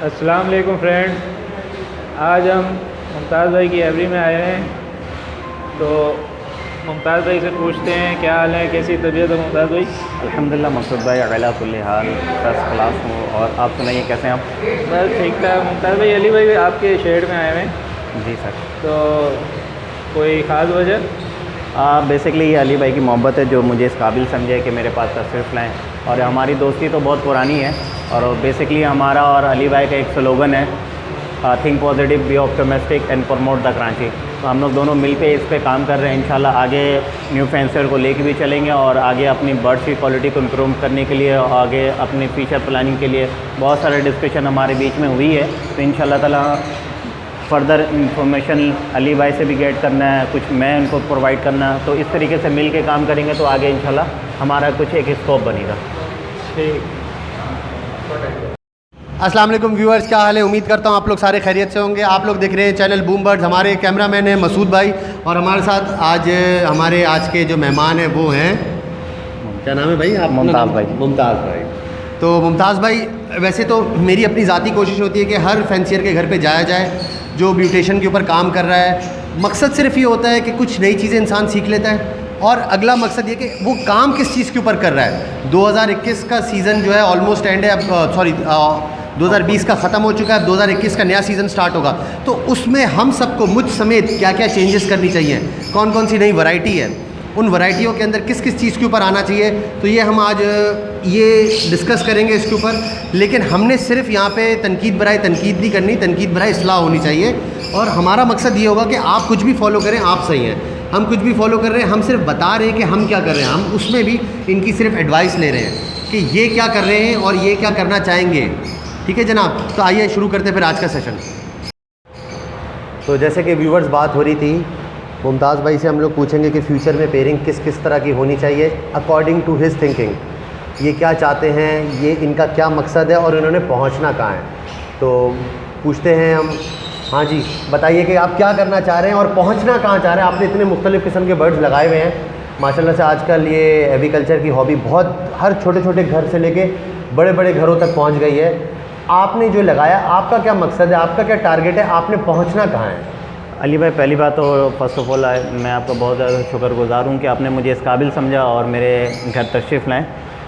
अस्सलाम वालेकुम फ्रेंड्स। आज हम मुमताज़ भाई की एवरी में आए हैं, तो मुमताज़ भाई से पूछते हैं क्या हाल है, कैसी तबीयत है मुमताज़ भाई? अल्हम्दुलिल्लाह मकसूद भाई अला कुल्ली हाल फर्स्ट क्लास हूँ। और आप सुनाइए कैसे हैं आप? बस ठीक ठाक। मुमताज़ भाई, अली भाई आपके शहर में आए हैं, जी सर। तो कोई ख़ास वजह? बेसिकली ये अली भाई की मोहब्बत है जो मुझे इस काबिल समझे कि मेरे पास तशरीफ़ लाएँ। और हमारी दोस्ती तो बहुत पुरानी है और बेसिकली हमारा और अली भाई का एक स्लोगन है, think positive, be optimistic and promote the Karachi. तो हम लोग दोनों मिल पे इस पे काम कर रहे हैं। इंशाल्लाह आगे न्यू फेंसर को लेके भी चलेंगे और आगे अपनी बर्ड्स की क्वालिटी को इम्प्रूव करने के लिए, आगे अपनी फ्यूचर प्लानिंग के लिए बहुत सारे डिस्कशन हमारे बीच में हुई है। तो इंशाल्लाह ताला फर्दर इंफॉर्मेशन अली भाई से भी गेट करना है, कुछ मैं उनको प्रोवाइड करना है। तो इस तरीके से मिल के काम करेंगे तो आगे इंशाल्लाह हमारा कुछ एक स्कोप बनेगा। ठीक। अस्सलाम वालेकुम व्यूअर्स, क्या हाल है? उम्मीद करता हूँ आप लोग सारे खैरियत से होंगे। आप लोग देख रहे हैं चैनल बूम बर्ड्स। हमारे कैमरामैन हैं मसूद भाई और हमारे साथ हमारे आज के जो मेहमान हैं वो हैं, क्या नाम है भाई आप? मुमताज़ भाई। मुमताज़ भाई। तो मुमताज़ भाई, वैसे तो मेरी अपनी ज़ाती कोशिश होती है कि हर फैंसियर के घर पे जाया जाए जो ब्यूटेशन के ऊपर काम कर रहा है। मकसद सिर्फ ये होता है कि कुछ नई चीज़ें इंसान सीख लेता है और अगला मकसद ये कि वो काम किस चीज़ के ऊपर कर रहा है। 2021 का सीज़न जो है ऑलमोस्ट एंड है, अब 2020 का ख़त्म हो चुका है, 2021 का नया सीज़न स्टार्ट होगा। तो उसमें हम सबको, मुझ समेत, क्या क्या चेंजेस करनी चाहिए, कौन कौन सी नई वैरायटी है, उन वैरायटियों के अंदर किस किस चीज़ के ऊपर आना चाहिए, तो ये हम आज ये डिस्कस करेंगे इसके ऊपर। लेकिन हमने सिर्फ यहाँ पे तनकीद बराए तनकीद नहीं करनी, तनकीद बराए इस्लाह होनी चाहिए। और हमारा मकसद ये होगा कि आप कुछ भी फॉलो करें, आप सही हैं, हम कुछ भी फॉलो कर रहे हैं, हम सिर्फ बता रहे हैं कि हम क्या कर रहे हैं, हम उसमें भी इनकी सिर्फ एडवाइस ले रहे हैं कि ये क्या कर रहे हैं और ये क्या करना चाहेंगे। ठीक है जनाब, तो आइए शुरू करते हैं फिर आज का सेशन। तो जैसे कि व्यूवर्स बात हो रही थी, मुमताज़ भाई से हम लोग पूछेंगे कि फ्यूचर में पेयरिंग किस किस तरह की होनी चाहिए अकॉर्डिंग टू हिज थिंकिंग। ये क्या चाहते हैं, ये इनका क्या मकसद है और इन्होंने पहुंचना कहाँ है। तो पूछते हैं हम, हाँ जी बताइए कि आप क्या करना चाह रहे हैं और पहुंचना कहाँ चाह रहे हैं। आपने इतने मुख्तलिफ़ किस्म के बर्ड्स लगाए हुए हैं माशाल्लाह से। आजकल ये एग्रीकल्चर की हॉबी बहुत हर छोटे छोटे घर से लेके बड़े बड़े घरों तक पहुँच गई है। आपने जो लगाया, आपका क्या मकसद है, आपका क्या टारगेट है, आपने पहुँचना कहाँ है? अली भाई, पहली बात तो फ़र्स्ट ऑफ ऑल मैं आपका बहुत ज़्यादा शुक्रगुज़ार हूँ कि आपने मुझे इस काबिल समझा और मेरे घर तशरीफ़ लाएँ।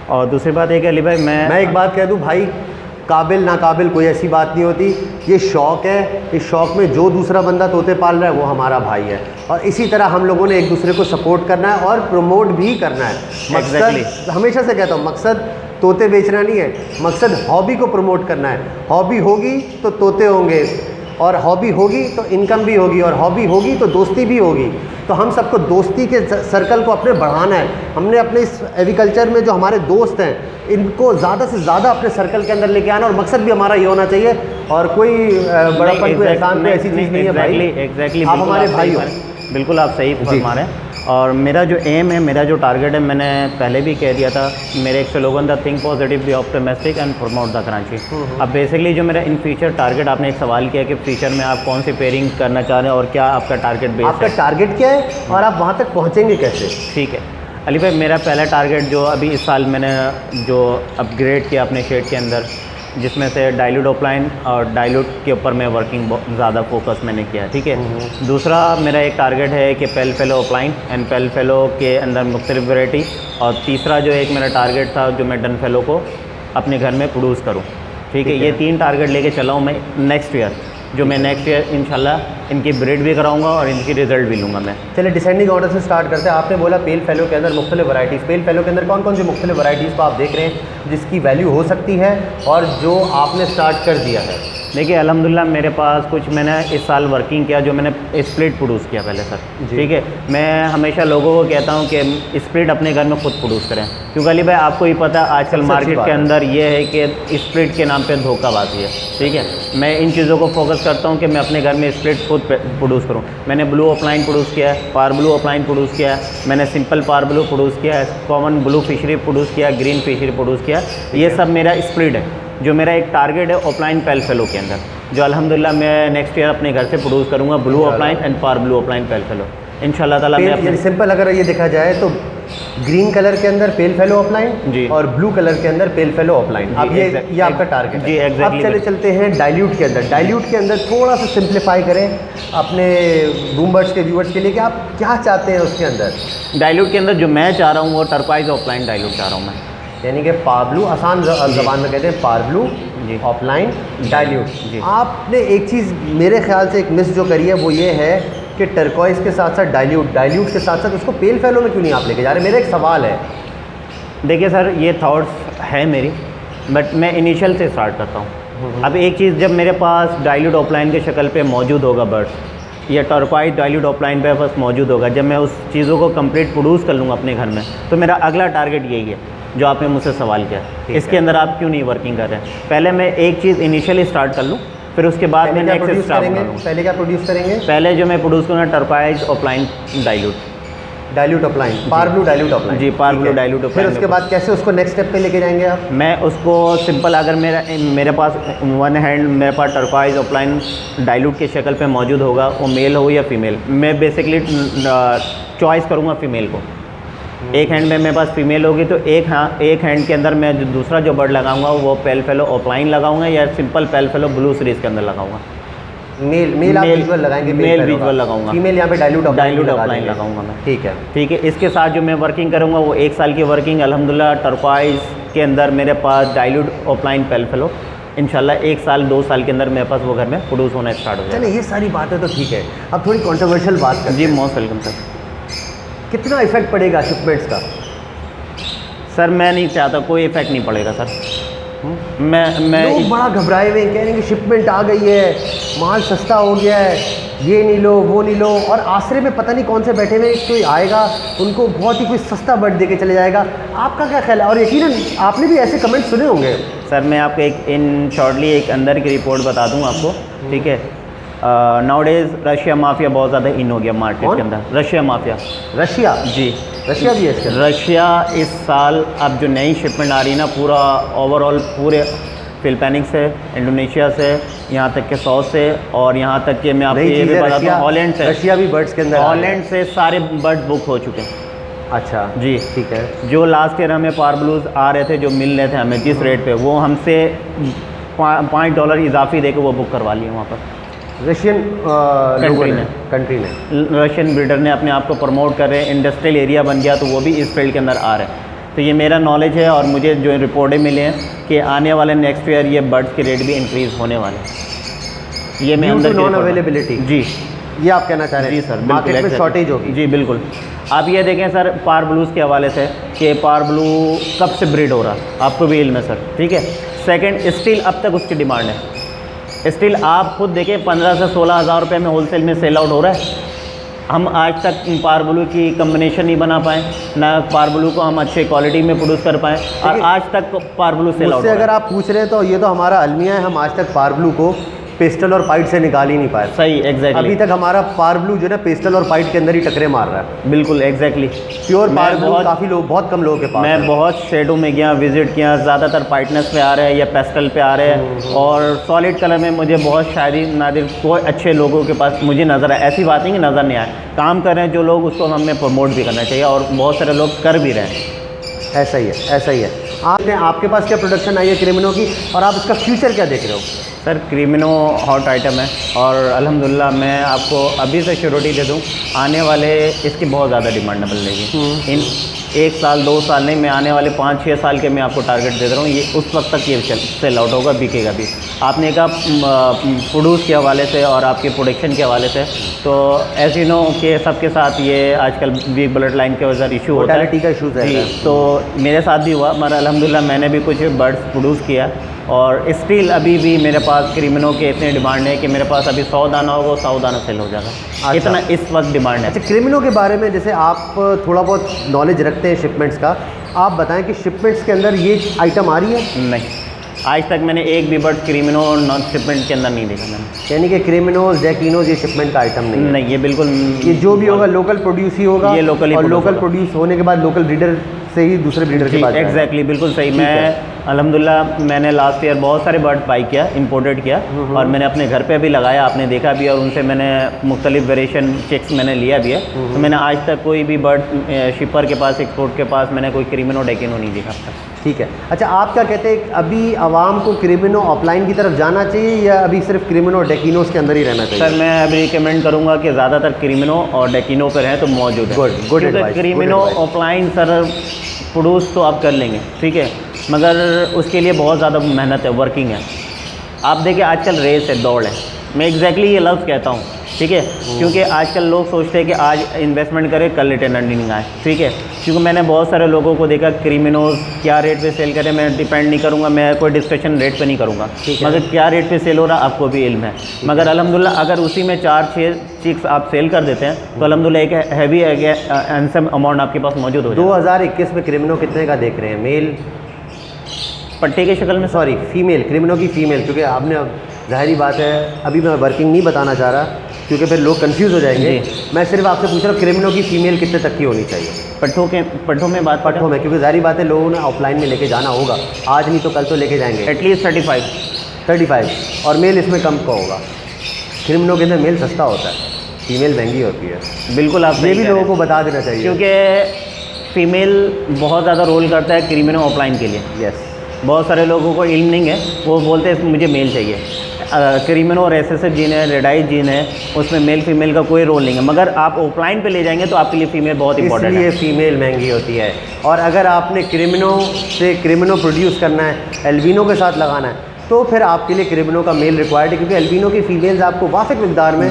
और दूसरी बात है कि अली भाई मैं एक बात कह दूँ भाई, काबिल नाकाबिल कोई ऐसी बात नहीं होती। ये शौक़ है, इस शौक़ में जो दूसरा बंदा तोते पाल रहा है वो हमारा भाई है। और इसी तरह हम लोगों ने एक दूसरे को सपोर्ट करना है और प्रमोट भी करना है। मकसद हमेशा से कहता हूँ, मकसद तोते बेचना नहीं है, मकसद हॉबी को प्रमोट करना है। हॉबी होगी तो तोते होंगे और हॉबी होगी तो इनकम भी होगी और हॉबी होगी तो दोस्ती भी होगी। तो हम सबको दोस्ती के सर्कल को अपने बढ़ाना है। हमने अपने इस एग्रीकल्चर में जो हमारे दोस्त हैं इनको ज़्यादा से ज़्यादा अपने सर्कल के अंदर लेके आना और मकसद भी हमारा ये होना चाहिए। और कोई बड़ापन, कोई एहसान, कोई ऐसी चीज़ नहीं है भाई। एग्जैक्टली आप हमारे भाई हो। बिल्कुल आप सही फरमा रहे हैं। और मेरा जो एम है, मेरा जो टारगेट है, मैंने पहले भी कह दिया था, मेरे एक स्लोगन था, think positive, be optimistic and promote the Karachi. अब बेसिकली जो मेरा इन फ्यूचर टारगेट, आपने एक सवाल किया कि फ्यूचर में आप कौन सी पेयरिंग करना चाह रहे हैं और क्या आपका टारगेट बेस है, आपका टारगेट क्या है और आप वहाँ तक पहुँचेंगे कैसे? ठीक है अली भाई, मेरा पहला टारगेट जो अभी इस साल मैंने जो अपग्रेड किया अपने शेड के अंदर, जिसमें से डाइल्यूट ऑफलाइन और डाइल्यूट के ऊपर मैं वर्किंग ज़्यादा फोकस मैंने किया। ठीक है। दूसरा मेरा एक टारगेट है कि पेल fellow offline and pale fellow के अंदर मुख्तलिफ वैरायटी। और तीसरा जो एक मेरा टारगेट था जो मैं डन फेलो को अपने घर में प्रोड्यूस करूँ। ठीक है। ये 3 टारगेट लेके चला हूँ मैं नेक्स्ट ईयर, जो मैं नेक्स्ट ईयर इंशाल्लाह इनकी ब्रीड भी कराऊंगा और इनकी रिज़ल्ट भी लूँगा मैं। चलिए डिसेंडिंग ऑर्डर से स्टार्ट करते हैं। आपने बोला पेल फेलो के अंदर मुख्तलिफ वैराइटीज़, पेल फेलो के अंदर कौन कौन सी मुख्तलिफ वैराइटीज़ को आप देख रहे हैं जिसकी वैल्यू हो सकती है और जो आपने स्टार्ट कर दिया है? देखिए अल्हम्दुलिल्लाह मेरे पास कुछ मैंने इस साल वर्किंग किया, जो मैंने स्प्लिट प्रोड्यूस किया पहले सर। ठीक है। मैं हमेशा लोगों को कहता हूं कि स्प्लिट अपने घर में खुद प्रोड्यूस करें, क्योंकि अली भाई आपको ही पता है आजकल मार्केट के अंदर ये है कि स्प्लिट के नाम पे धोखाबाजी है। ठीक है। मैं इन चीज़ों को फोकस करता हूँ कि मैं अपने घर में स्प्लिट खुद प्रोड्यूस करूँ। मैंने ब्लू ऑफलाइन प्रोड्यूस किया है, पार ब्लू ऑफलाइन प्रोड्यूस किया है, मैंने सिंपल पार ब्लू प्रोड्यूस किया है, कॉमन ब्लू फिशरी प्रोड्यूस किया, ग्रीन फिशरी प्रोड्यूस किया। ये सब मेरा स्प्लिट है। जो मेरा एक टारगेट है ऑफलाइन पेल फेलो के अंदर, जो अल्हम्दुलिल्लाह मैं नेक्स्ट ईयर अपने घर से प्रोड्यूस करूँगा, ब्लू ऑफलाइन एंड पार ब्लू ऑफलाइन पेल फेलो इंशाल्लाह ताला। मैं सिंपल अगर ये देखा जाए तो ग्रीन कलर के अंदर पेल फेलो ऑफलाइन जी, और ब्लू कलर के अंदर पेल फेलो ऑफलाइन। अब ये आपका टारगेट है जी, अब चलते हैं डाइल्यूट के अंदर। डाइल्यूट के अंदर थोड़ा सा सिंप्लीफाई करें अपने बूमबर्ड्स के व्यूअर्स के लिए कि आप क्या चाहते हैं उसके अंदर। डाइल्यूट के अंदर जो मैं चाह रहा हूँ वो टर्क्वाइज ऑफलाइन डाइल्यूट चाह रहा हूँ मैं, यानी कि पार ब्लू, आसान ज़बान में कहते हैं पार ब्लू ऑफलाइन डाइल्यूट। आपने एक चीज़ मेरे ख्याल से एक मिस जो करी है वो ये है कि टर्कोइज के साथ साथ डाइल्यूट के साथ साथ उसको पेल फेलो में क्यों नहीं आप लेके जा रहे? मेरा एक सवाल है। देखिए सर, ये थॉट्स है मेरी, बट मैं इनिशियल से स्टार्ट करता हूँ। अब एक चीज़ जब मेरे पास डाइल्यूट ऑफलाइन के शक्ल पे मौजूद होगा बर्ड्स, या टर्क्वाइज डाइल्यूट ऑफलाइन पे बस मौजूद होगा, जब मैं उस चीज़ों को कंप्लीट प्रोड्यूस कर लूँगा अपने घर में, तो मेरा अगला टारगेट यही है जो आपने मुझसे सवाल किया, इसके अंदर आप क्यों नहीं वर्किंग कर रहे हैं। पहले मैं एक चीज़ इनिशियली स्टार्ट कर लूँ, फिर उसके बाद मैं नेक्स्ट स्टार्ट करूँगा। पहले क्या प्रोड्यूस करेंगे? पहले जो मैं प्रोड्यूस करूँगा टर्क्वाइज ऑफलाइन डाइल्यूट ऑफलाइन, पार ब्लू डाइल्यूट ऑफलाइन। जी, पार ब्लू डाइल्यूट ऑफलाइन। फिर उसके बाद कैसे उसको नेक्स्ट स्टेप पे लेके जाएंगे आप? मैं उसको सिंपल, अगर मेरे पास वन हैंड मेरे पास टर्क्वाइज ऑफलाइन डाइल्यूट के शक्ल पे मौजूद होगा, वो मेल हो या फीमेल, मैं बेसिकली चॉइस करूँगा फीमेल को। एक हैंड में मेरे पास फीमेल होगी तो एक हैंड के अंदर मैं जो दूसरा जो बर्ड लगाऊंगा वो पेल फेलो ऑफलाइन लगाऊंगा या सिंपल पेल फेलो ब्लू सीरीज के अंदर लगाऊंगा। मेल आप विजुअल लगाएंगे? मेल विजुअल लगाऊंगा। फीमेल यहाँ पे डाइल्यूट ऑफलाइन लगाऊंगा मैं। ठीक है। इसके साथ जो मैं वर्किंग करूँगा वो 1 साल की वर्किंग अल्हम्दुलिल्लाह टर्क्वाइज के अंदर मेरे पास डाइल्यूट ऑफलाइन पेल फेलो इंशाल्लाह 1 साल 2 साल के अंदर मेरे पास वो घर में प्रोड्यूस होना स्टार्ट हो जाएगा। चलिए, ये सारी बातें तो ठीक है, अब थोड़ी कॉन्ट्रोवर्शियल बात करें। जी, मोस्ट वेलकम सर। कितना इफेक्ट पड़ेगा शिपमेंट्स का? सर मैं नहीं चाहता, कोई इफेक्ट नहीं पड़ेगा सर। मैं लोग बड़ा घबराए हुए कह रहे हैं कि शिपमेंट आ गई है, माल सस्ता हो गया है, ये नहीं लो वो नहीं लो, और आसरे में पता नहीं कौन से बैठे हुए कोई आएगा उनको बहुत ही कोई सस्ता बर्ड दे के चले जाएगा। आपका क्या ख्याल है? और यकीनन आपने भी ऐसे कमेंट सुने होंगे। सर मैं आपको एक इन शॉर्टली एक अंदर की रिपोर्ट बता दूँ आपको, ठीक है। नाउडेज रशिया माफिया बहुत ज़्यादा इन हो गया मार्केट के अंदर। रशिया माफिया, रशिया जी, रशिया भी है इसके अंदर। रशिया इस साल अब जो नई शिपमेंट आ रही है ना, पूरा ओवरऑल पूरे फिलिपाइंस से, इंडोनेशिया से, यहाँ तक के साउथ से, और यहाँ तक कि मैं आपको ये भी बताता हूँ हॉलैंड से, रशिया भी बर्ड्स के अंदर, हॉलैंड से सारे बर्ड बुक हो चुके हैं। अच्छा जी, ठीक है। जो लास्ट ईयर हमें पार ब्लूज आ रहे थे, जो मिल रहे थे हमें जिस रेट पे, वो हमसे $5 इजाफी देकर वो बुक करवा लिए वहाँ पर रशियन कंट्री ने रशियन ब्रीडर ने अपने आप को प्रमोट कर रहे हैं। इंडस्ट्रियल एरिया बन गया तो वो भी इस फील्ड के अंदर आ रहे हैं। तो ये मेरा नॉलेज है, और मुझे जो रिपोर्टें मिले हैं कि आने वाले नेक्स्ट ईयर ये बर्ड्स के रेट भी इंक्रीज़ होने वाले हैं। ये मैं अंदर नॉन अवेलेबिलिटी, जी, ये आप कहना चाह रहे हैं? जी सर, मार्केट में शॉर्टेज होगी। जी बिल्कुल। आप ये देखें सर पार ब्लूज़ के हवाले से कि पार ब्लू कब से ब्रीड हो रहा है आपको भी इल्म है सर, ठीक है। सेकंड, स्टिल अब तक उसकी डिमांड है। स्टिल आप खुद देखें 15 से 16 हज़ार रुपये में होलसेल में सेल आउट हो रहा है। हम आज तक पार ब्लू की कम्बिनेशन नहीं बना पाए, ना पार ब्लू को हम अच्छे क्वालिटी में प्रोड्यूस कर पाए, और आज तक पार ब्लू सेल आउट। अगर आप पूछ रहे हैं तो ये तो हमारा अलमिया है, हम आज तक पार ब्लू को पेस्टल और पाइट से निकाल ही नहीं पाए। सही, एग्जैक्टली। अभी तक हमारा पार ब्लू जो है ना पेस्टल और पाइट के अंदर ही टकरे मार रहा है। बिल्कुल एग्जैक्टली। प्योर पार ब्लू काफ़ी लोग, बहुत कम लोगों के पास। मैं बहुत शेडों में गया, विजिट किया, ज़्यादातर पाइटनेस पे आ रहे हैं या पेस्टल पे आ रहे हैं, और सॉलिड कलर में मुझे बहुत शायद नादिर कोई अच्छे लोगों के पास मुझे नज़र आए। ऐसी बात नहीं कि नज़र नहीं आए, काम कर रहे हैं जो लोग, उसको हमें प्रमोट भी करना चाहिए, और बहुत सारे लोग कर भी रहे हैं। ऐसा ही है, ऐसा ही है। आपके पास क्या प्रोडक्शन आई है क्रिमिनो की, और आप इसका फ्यूचर क्या देख रहे हो? सर क्रिमिनो हॉट आइटम है, और अल्हम्दुलिल्लाह मैं आपको अभी से श्योरिटी दे दूं, आने वाले इसकी बहुत ज़्यादा डिमांड मिलेगी। इन 1 साल 2 साल नहीं, मैं आने वाले 5-6 साल के मैं आपको टारगेट दे रहा हूँ। ये उस वक्त तक ये सेल आउट होगा, बिकेगा भी। आपने कहा प्रोड्यूस के हवाले से और आपके प्रोडक्शन के हवाले से, तो एज यू नो कि सबके साथ ये आजकल वीक ब्लड लाइन के वजह इशू होता है, का इशूज़ है। तो मेरे साथ भी हुआ, मगर अल्हम्दुलिल्लाह मैंने भी कुछ बर्ड्स प्रोड्यूस किया, और स्टिल अभी भी मेरे पास क्रिमिनो के इतने डिमांड है कि मेरे पास अभी 100 दाना होगा, 100 दाना सेल हो जाएगा। अच्छा। इतना इस वक्त डिमांड है। अच्छा, क्रिमिनो के बारे में जैसे आप थोड़ा बहुत नॉलेज रखते हैं शिपमेंट्स का, आप बताएं कि शिपमेंट्स के अंदर ये आइटम आ रही है? नहीं, आज तक मैंने एक भी बर्ड क्रिमिनो नॉन शिपमेंट के अंदर नहीं देखा मैंने। यानी कि क्रिमिनोज जैकिनोज ये शिपमेंट का आइटम नहीं है? नहीं, ये बिल्कुल, ये जो भी होगा लोकल प्रोड्यूस ही होगा। ये लोकल, और लोकल प्रोड्यूस होने के बाद लोकल ब्रीडर से ही दूसरे ब्रीडर के पास जाएगा। एग्जैक्टली, बिल्कुल सही। मैं अल्हम्दुलिल्लाह मैंने लास्ट ईयर बहुत सारे बर्ड बाई किया, इंपोर्टेड किया, और मैंने अपने घर पे भी लगाया, आपने देखा भी, और उनसे मैंने मुख्तलिफ वेरिएशन चेक्स मैंने लिया भी है। तो मैंने आज तक कोई भी बर्ड शिपर के पास, एक्सपोर्ट के पास मैंने कोई क्रिमिनो डेकिनो नहीं देखा। ठीक है, अच्छा आप क्या कहते हैं, अभी आवाम को क्रिमिनो ऑफलाइन की तरफ जाना चाहिए या अभी सिर्फ क्रिमिनो डेकिनोस के अंदर ही रहना चाहिए? सर मैं अभी रिकमेंड करूँगा कि ज़्यादातर क्रिमिनो और डेकिनो पर हैं तो मौजूद है। Good advice. क्रिमिनो ऑफलाइन सर प्रोड्यूस तो आप कर लेंगे, ठीक है, मगर उसके लिए बहुत ज़्यादा मेहनत है, वर्किंग है। आप देखिए आजकल रेस है, दौड़ है, मैं एग्जैक्टली ये लफ्ज़ कहता हूँ, ठीक है, क्योंकि आजकल लोग सोचते हैं कि आज इन्वेस्टमेंट करें कल रिटर्न अर्निंग आए, ठीक है, क्योंकि मैंने बहुत सारे लोगों को देखा क्रिमिनोज क्या रेट पे सेल करें, मैं डिपेंड नहीं करूँगा, मैं कोई डिस्कशन रेट पे नहीं करूँगा, मगर क्या रेट पे सेल हो रहा आपको भी इल्म है। मगर अल्हम्दुलिल्लाह अगर उसी में 4-6 चिक्स आप सेल कर देते हैं तो अल्हम्दुलिल्लाह एक हैवी हैंडसम अमाउंट आपके पास मौजूद हो जाए। 2021 में क्रिमिनो कितने का देख रहे हैं? मेल पट्टे की शक्ल में, सॉरी फीमेल, क्रिमिनो की फ़ीमेल, क्योंकि आपने अब ज़ाहिरी बात है अभी मैं वर्किंग नहीं बताना चाह रहा क्योंकि फिर लोग कंफ्यूज हो जाएंगे। मैं सिर्फ आपसे पूछ रहा हूँ क्रिमिनो की फ़ीमेल कितने तक की होनी चाहिए? पट्ठों में बात, पट्ठों में, क्योंकि ज़ाहिरी बात है लोगों ने ऑफलाइन में लेके जाना होगा, आज नहीं तो कल तो लेके जाएंगे। एटलीस्ट 35 और मेल इसमें कम का होगा। क्रिमिनो के अंदर मेल सस्ता होता है, फीमेल महंगी होती है। बिल्कुल, आप ये भी लोगों को बता देना चाहिए, क्योंकि फ़ीमेल बहुत ज़्यादा रोल करता है क्रिमिनो ऑफलाइन के लिए। यस, बहुत सारे लोगों को इल्म नहीं है, वो बोलते हैं मुझे मेल चाहिए। क्रिमिनो और एसएसएफ जीन है, रेडाइज जीन है, उसमें मेल फीमेल का कोई रोल नहीं है, मगर आप ऑफलाइन पे ले जाएंगे तो आपके लिए फ़ीमेल बहुत इंपॉर्टेंट है, इसलिए फ़ीमेल महंगी होती है। और अगर आपने क्रिमिनो से क्रिमिनो प्रोड्यूस करना है, एल्बिनो के साथ लगाना है, तो फिर आपके लिए क्रिमिनो का मेल रिक्वायर्ड है, क्योंकि एल्बिनो की फ़ीमेल्स आपको वाफिक मिकदार में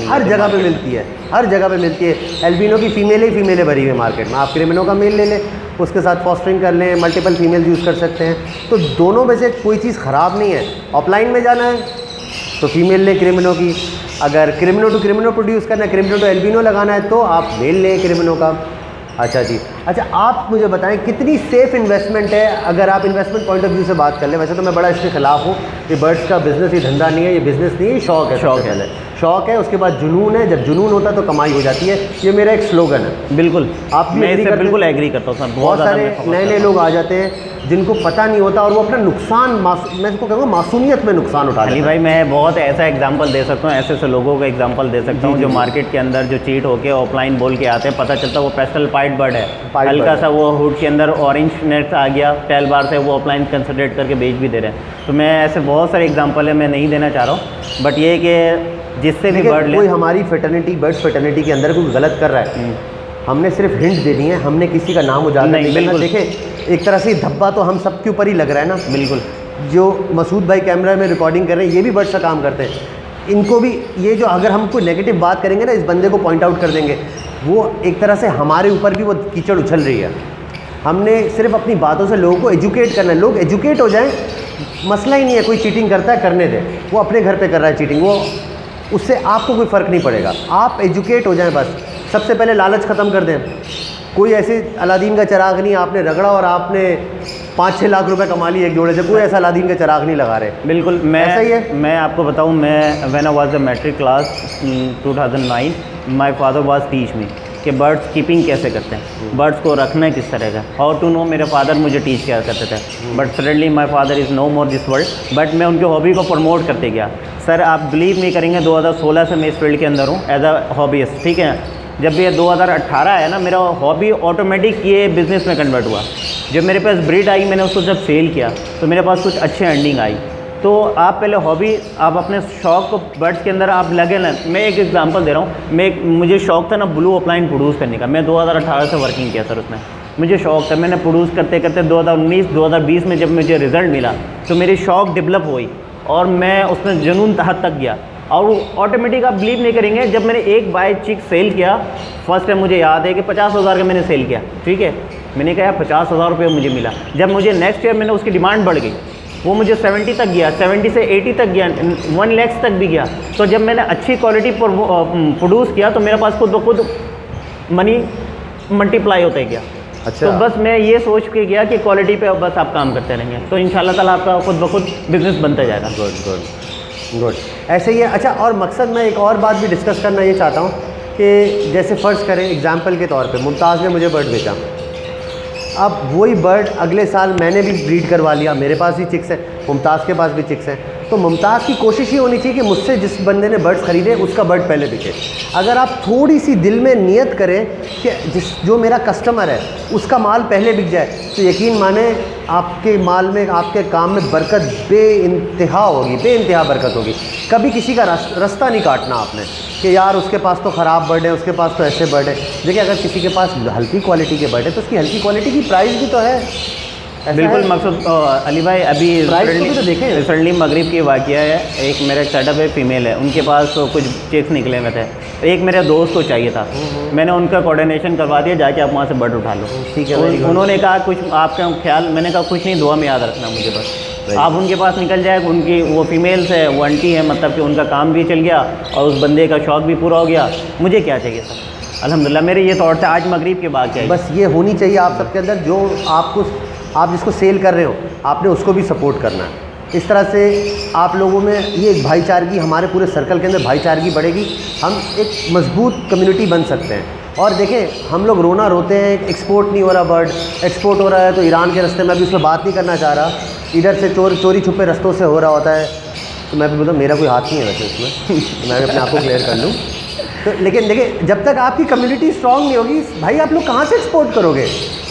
हर जगह पे मिलती है, हर जगह पे मिलती है। एल्बिनो की फ़ीमेलें भरी हुई है मार्केट में। आप क्रिमिनो का मेल ले लें, उसके साथ फॉस्टरिंग कर लें, मल्टीपल फीमेल यूज़ कर सकते हैं, तो दोनों में से कोई चीज़ ख़राब नहीं है। ऑफलाइन में जाना है तो फीमेल ले क्रिमिनो की, अगर क्रिमिनो टू क्रिमिनो प्रोड्यूस करना है, क्रिमिनो टू एल्बिनो लगाना है तो आप मेल लें क्रिमिनो का। अच्छा जी, अच्छा आप मुझे बताएं कितनी सेफ़ इन्वेस्टमेंट है, अगर आप इन्वेस्टमेंट पॉइंट ऑफ व्यू से बात कर लें। वैसे तो मैं बड़ा इसके खिलाफ हूँ, ये बर्ड्स का बिज़नेस, ये धंधा नहीं है, ये बिज़नेस नहीं है, शौक है। शौक है, उसके बाद जुनून है, जब जुनून होता है तो कमाई हो जाती है। ये मेरा एक स्लोगन है। बिल्कुल, आप मैं इससे बिल्कुल एग्री करता हूँ सर। बहुत सारे नए लोग आ जाते हैं जिनको पता नहीं होता और वो अपना नुकसान, मैं इसको कहूँगा मासूमियत में नुकसान उठा लेते हैं। भाई मैं बहुत ऐसा एग्जांपल दे सकता हूँ, ऐसे लोगों का एग्जांपल दे सकता हूँ जो मार्केट के अंदर जो चीट होके ऑफलाइन बोल के आते हैं, पता चलता है वो पेस्टल पाइट बर्ड है, हल्का सा वो हुड के अंदर ऑरेंज नेट आ गया, टेल बार से वो ऑफलाइन कंसिडरेट करके बेच भी दे रहे हैं। तो मैं ऐसे बहुत सारे एग्जाम्पल है, मैं नहीं देना चाह रहा हूँ, बट ये कि जिससे भी बर्ड कोई हमारी फेटर्निटी, बर्ड्स फेटर्निटी के अंदर कोई गलत कर रहा है, हमने सिर्फ हिंट देनी है, हमने किसी का नाम उजागर नहीं करना। देखें एक तरह से धब्बा तो हम सबके ऊपर ही लग रहा है ना। बिल्कुल, जो मसूद भाई कैमरा में रिकॉर्डिंग कर रहे हैं ये भी बर्ड्स का काम करते हैं, इनको भी ये जो अगर हम कोई नेगेटिव बात करेंगे ना, इस बंदे को पॉइंट आउट कर देंगे, वो एक तरह से हमारे ऊपर भी वो कीचड़ उछल रही है। हमने सिर्फ अपनी बातों से लोगों को एजुकेट करना है, लोग एजुकेट हो जाएं, मसला ही नहीं है। कोई चीटिंग करता है करने दे, वो अपने घर पे कर रहा है चीटिंग, वो उससे आपको कोई फ़र्क नहीं पड़ेगा। आप एजुकेट हो जाएं बस। सबसे पहले लालच ख़त्म कर दें। कोई ऐसे अलादीन का चिराग नहीं आपने रगड़ा और आपने 5-6 लाख रुपए कमा लिए एक जोड़े से, कोई ऐसा अलादीन का चिराग नहीं लगा रहे। बिल्कुल, ऐसा ही है। मैं आपको बताऊं, मैं when I was a matric class 2009, my father was teach me कि बर्ड्स कीपिंग कैसे करते हैं, बर्ड्स को रखना है किस तरह का, हाउ टू नो। मेरे फादर मुझे टीच किया करते थे, but suddenly my father is no more this world, but मैं उनकी हॉबी को प्रमोट करते गया। सर आप बिलीव नहीं करेंगे, 2016 से मैं इस फील्ड के अंदर हूँ एज अ हॉबीस्ट, ठीक है। जब ये 2018 आया ना, मेरा हॉबी ऑटोमेटिक ये बिज़नेस में कन्वर्ट हुआ। जब मेरे पास ब्रीड आई, मैंने उसको जब सेल किया तो मेरे पास कुछ अच्छी अर्निंग आई। तो आप पहले हॉबी, आप अपने शौक़ को बर्ड्स के अंदर आप लगे ना। मैं एक एग्जांपल दे रहा हूँ, मुझे शौक़ था ना ब्लू ऑफलाइन प्रोड्यूस करने का। मैं 2018 से वर्किंग किया सर उसमें, मुझे शौक़ था। मैंने प्रोड्यूस करते करते 2019-2020 में जब मुझे रिज़ल्ट मिला तो मेरी शौक़ डेवलप हुई और मैं उसमें जुनून तहत तक गया। और ऑटोमेटिक आप बिलीव नहीं करेंगे, जब मैंने एक बाय चिक सेल किया, फर्स्ट टाइम मुझे याद है कि 50,000 का मैंने सेल किया, ठीक है। मैंने कहा 50,000 रुपये मुझे मिला। जब मुझे नेक्स्ट ईयर मैंने उसकी डिमांड बढ़ गई, वो मुझे 70 तक गया, 70 से 80 तक गया, 1 लाख तक भी गया। तो जब मैंने अच्छी क्वालिटी पर प्रोड्यूस किया तो मेरे पास खुद ब खुद मनी मल्टीप्लाई होता ही गया। अच्छा। तो बस मैं ये सोच के गया कि क्वालिटी पे बस आप काम करते रहेंगे तो इंशाल्लाह ताला आपका खुद ब खुद बिज़नेस बनता जाएगा। गुड, ऐसे ही है। अच्छा, और मकसद मैं एक और बात भी डिस्कस करना ये चाहता हूँ कि जैसे फ़र्ज़ करें एग्ज़ाम्पल के तौर पे मुमताज़ ने मुझे बर्ड बेचा, अब वही बर्ड अगले साल मैंने भी ब्रीड करवा लिया, मेरे पास भी चिक्स हैं, मुमताज़ के पास भी चिक्स हैं। तो मुमताज़ की कोशिश ये होनी चाहिए कि मुझसे जिस बंदे ने बर्ड्स ख़रीदे उसका बर्ड पहले बिके। अगर आप थोड़ी सी दिल में नियत करें कि जो मेरा कस्टमर है उसका माल पहले बिक जाए, तो यकीन माने आपके माल में, आपके काम में बरकत बेइंतहा होगी, बेइंतहा बरकत होगी। कभी किसी का रास्ता नहीं काटना आपने कि यार उसके पास तो ख़राब बर्ड है, उसके पास तो ऐसे बर्ड है। देखिए अगर किसी के पास हल्की क्वालिटी के बर्ड है तो उसकी हल्की क्वालिटी की प्राइस भी तो है। बिल्कुल मकसूद अली भाई, अभी तो देखें रिसेंटली मगरिब की वाक़या है, एक मेरा सेटअप है फीमेल है, उनके पास तो कुछ चिक्स निकले हुए थे, एक मेरे दोस्त को चाहिए था, मैंने उनका कोऑर्डिनेशन करवा दिया, जाके आप वहाँ से बर्ड उठा लो। ठीक है। उन्होंने कहा कुछ आपका ख्याल, मैंने कहा कुछ नहीं, दुआ में याद रखना मुझे बस। आप उनके पास निकल जाए, उनकी वो फीमेल्स है, वो आंटी है, मतलब कि उनका काम भी चल गया और उस बंदे का शौक़ भी पूरा हो गया। मुझे क्या चाहिए सर, अल्हम्दुलिल्लाह मेरे ये तौर से आज मगरिब के बाद क्या बस ये होनी चाहिए आप सबके अंदर, जो आप जिसको सेल कर रहे हो आपने उसको भी सपोर्ट करना है। इस तरह से आप लोगों में ये एक भाईचारगी, हमारे पूरे सर्कल के अंदर भाईचारगी बढ़ेगी, हम एक मजबूत कम्युनिटी बन सकते हैं। और देखें हम लोग रोना रोते हैं, एक्सपोर्ट नहीं हो रहा बर्ड, एक्सपोर्ट हो रहा है तो ईरान के रास्ते में, अभी उसमें बात नहीं करना चाह रहा, इधर से चोरी छुपे रस्तों से हो रहा होता है, तो मैं भी बोलता मेरा कोई हाथ नहीं है वैसे उसमें मैं भी अपने आप को क्लियर कर लूँ। तो लेकिन देखिए जब तक आपकी कम्युनिटी स्ट्रांग नहीं होगी भाई, आप लोग कहाँ से एक्सपोर्ट करोगे।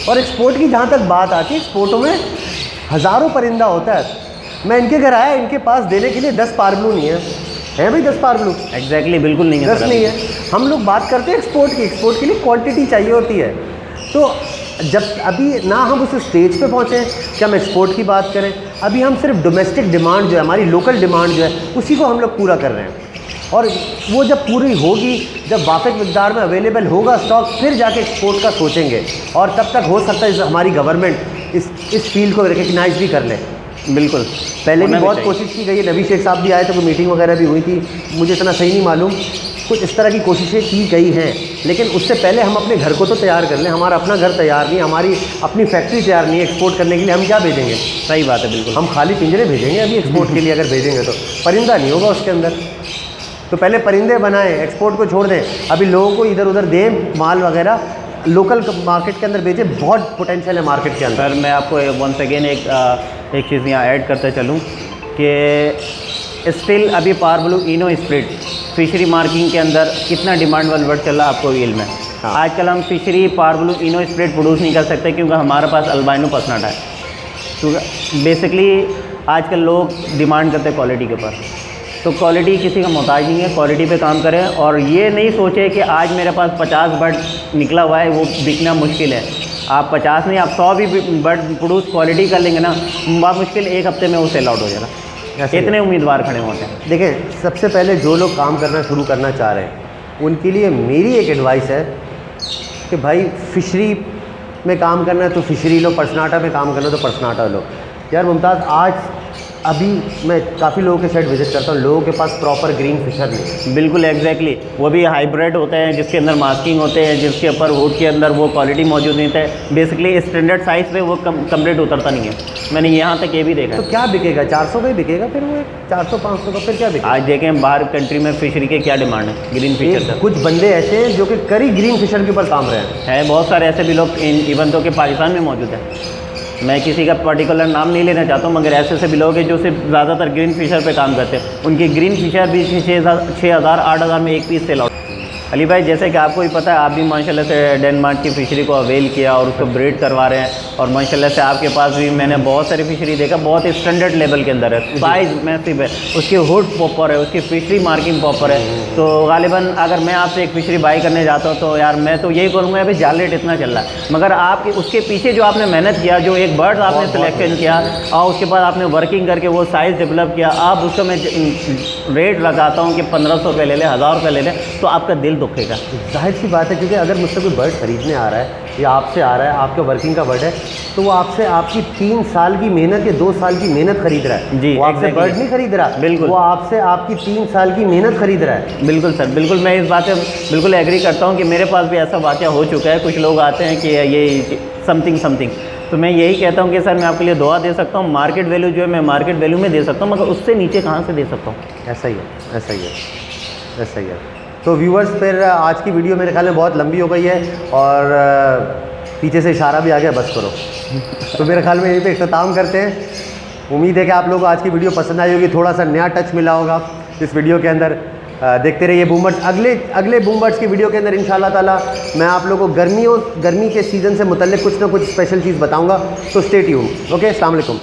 और एक्सपोर्ट की जहाँ तक बात आती है, एक्सपोर्टों में हज़ारों परिंदा होता है। मैं इनके घर आया, इनके पास देने के लिए 10 पारब्लू नहीं है भाई, 10 पारब्लू एग्जैक्टली बिल्कुल नहीं है, 10 नहीं है। हम लोग बात करते हैं एक्सपोर्ट की, एक्सपोर्ट के लिए क्वांटिटी चाहिए होती है। तो जब अभी ना हम उस स्टेज पे पहुँचे कि हम एक्सपोर्ट की बात करें, अभी हम सिर्फ डोमेस्टिक डिमांड जो है, हमारी लोकल डिमांड जो है, उसी को हम लोग पूरा कर रहे हैं। और वो जब पूरी होगी, जब वाफिक मिकदार में अवेलेबल होगा स्टॉक, फिर जाके एक्सपोर्ट का सोचेंगे। और तब तक हो सकता है हमारी गवर्नमेंट इस फील्ड को रिकग्नाइज़ भी कर ले। बिल्कुल, पहले भी बहुत कोशिश की गई है, नबी शेख साहब भी आए थे, कोई मीटिंग वगैरह भी हुई थी, मुझे इतना सही नहीं मालूम, कुछ इस तरह की कोशिशें की गई हैं। लेकिन उससे पहले हम अपने घर को तो तैयार कर लें। हमारा अपना घर तैयार नहीं, हमारी अपनी फैक्ट्री तैयार नहीं है एक्सपोर्ट करने के लिए, हम क्या भेजेंगे। सही बात है, बिल्कुल हम खाली पिंजरे भेजेंगे अभी एक्सपोर्ट के लिए, अगर भेजेंगे तो परिंदा नहीं होगा उसके अंदर। तो पहले परिंदे बनाएं, एक्सपोर्ट को छोड़ दें, अभी लोगों को इधर उधर दें माल वगैरह, लोकल मार्केट के अंदर बेचें, बहुत पोटेंशियल है मार्केट के अंदर। सर मैं आपको वंस अगेन एक चीज़ यहाँ ऐड करते चलूँ कि स्टिल अभी पारब्लू इनो स्प्लिट फिशरी मार्किंग के अंदर कितना डिमांड वाला वर्ड चल रहा है आपको इल्म है। हाँ। आजकल हम फिशरी पारब्लू इनो स्प्लिट प्रोड्यूस नहीं कर सकते क्योंकि हमारे पास अल्बाइनो पसनाटा है। तो बेसिकली आजकल लोग डिमांड करते हैं क्वालिटी के ऊपर, तो क्वालिटी किसी का मोहताज नहीं है, क्वालिटी पे काम करें। और ये नहीं सोचे कि आज मेरे पास 50 बर्ड निकला हुआ है, वो बिकना मुश्किल है। आप 50 नहीं, आप 100 भी बर्ड प्रोड्यूस क्वालिटी कर लेंगे ना, बहुत मुश्किल 1 हफ्ते में वो सेल आउट हो जाएगा। इतने उम्मीदवार खड़े होते हैं। देखें सबसे पहले जो लोग काम करना शुरू करना चाह रहे हैं उनके लिए मेरी एक एडवाइस है कि भाई फिशरी में काम करना है तो फिशरी लो, पर्सनाटा में काम करना है तो पर्सनाटा लो। यार मुमताज़, आज अभी मैं काफ़ी लोगों के साइड विजिट करता हूँ, लोगों के पास प्रॉपर ग्रीन फिशर नहीं। बिल्कुल एग्जैक्टली, वो भी हाइब्रिड होते हैं जिसके अंदर मास्किंग होते हैं, जिसके ऊपर हुड के अंदर वो क्वालिटी मौजूद नहीं है। बेसिकली स्टैंडर्ड साइज़ पे वो कंप्लीट उतरता नहीं है। मैंने यहाँ तक ये भी देखा। तो क्या बिकेगा, 400 का ही बिकेगा फिर वो 400-500 का फिर क्या बिकेगा। आज देखें बाहर कंट्री में फिशरी के क्या डिमांड है ग्रीन फिशर का। कुछ बंदे ऐसे हैं जो कि करी ग्रीन फिशर के ऊपर काम रहे हैं। बहुत सारे ऐसे भी लोग इवन तो कि पाकिस्तान में मौजूद है। मैं किसी का पर्टिकुलर नाम नहीं लेना चाहता हूँ, मगर ऐसे भी लोग हैं जो सिर्फ ज़्यादातर ग्रीन फिशर पे काम करते हैं। उनकी ग्रीन फिशर भी 6,000-8,000 में एक पीस सेल आउट। अली भाई जैसे कि आपको ही पता है, आप भी माशाल्लाह से डेनमार्क की फ़िशरी को अवेल किया और उसको ब्रीड करवा रहे हैं, और माशाल्लाह से आपके पास भी मैंने बहुत सारी फ़िशरी देखा, बहुत स्टैंडर्ड लेवल के अंदर है, साइज़ मैसिव है, उसकी हुड प्रॉपर है, उसकी फ़िशरी मार्किंग प्रॉपर है। तो गालिबन अगर मैं आपसे एक फ़िशरी बाई करने जाता हूँ तो यार मैं तो यही करूँगा, अभी जाल रेट इतना चल रहा है, मगर आपके उसके पीछे जो आपने मेहनत किया, जो एक बर्ड आपने सिलेक्शन किया और उसके बाद आपने वर्किंग करके वो साइज़ डेवलप किया, आप उसका मैं रेट लगाता हूँ कि 1500 रुपये ले लें, 1000 रुपये ले लें, तो आपका दिल दुखेगा। जाहिर सी बात है, क्योंकि अगर मुझसे कोई बर्ड ख़रीदने आ रहा है या आपसे आ रहा है, आपके वर्किंग का बर्ड है, तो वो आपसे आपकी 3 साल की मेहनत या 2 साल की मेहनत खरीद रहा है। जी, वो आपसे बर्ड नहीं खरीद रहा, बिल्कुल, वो आपसे आपकी 3 साल की मेहनत खरीद रहा है। बिल्कुल सर, बिल्कुल मैं इस बात से बिल्कुल एग्री करता हूँ कि मेरे पास भी ऐसा वाक़या हो चुका है। कुछ लोग आते हैं कि ये समथिंग, तो मैं यही कहता हूँ कि सर मैं आपके लिए दुआ दे सकता हूँ, मार्केट वैल्यू जो है मैं मार्केट वैल्यू में दे सकता हूँ, मगर उससे नीचे कहाँ से दे सकता हूँ। ऐसा ही है, ऐसा ही है, ऐसा ही है। तो व्यूअर्स, फिर आज की वीडियो मेरे ख्याल में बहुत लंबी हो गई है और पीछे से इशारा भी आ गया, बस करो। तो मेरे ख्याल में यहीं पे इख्तिताम करते हैं। उम्मीद है कि आप लोगों को आज की वीडियो पसंद आई होगी, थोड़ा सा नया टच मिला होगा इस वीडियो के अंदर। देखते रहिए बूम बर्ड्स। अगले बूम बर्ड्स की वीडियो के अंदर इंशाल्लाह ताला मैं आप लोगों को गर्मी के सीज़न से मुतल्लिक कुछ ना कुछ स्पेशल चीज़ बताऊँगा। तो स्टे ट्यून्ड। ओके, अस्सलाम वालेकुम।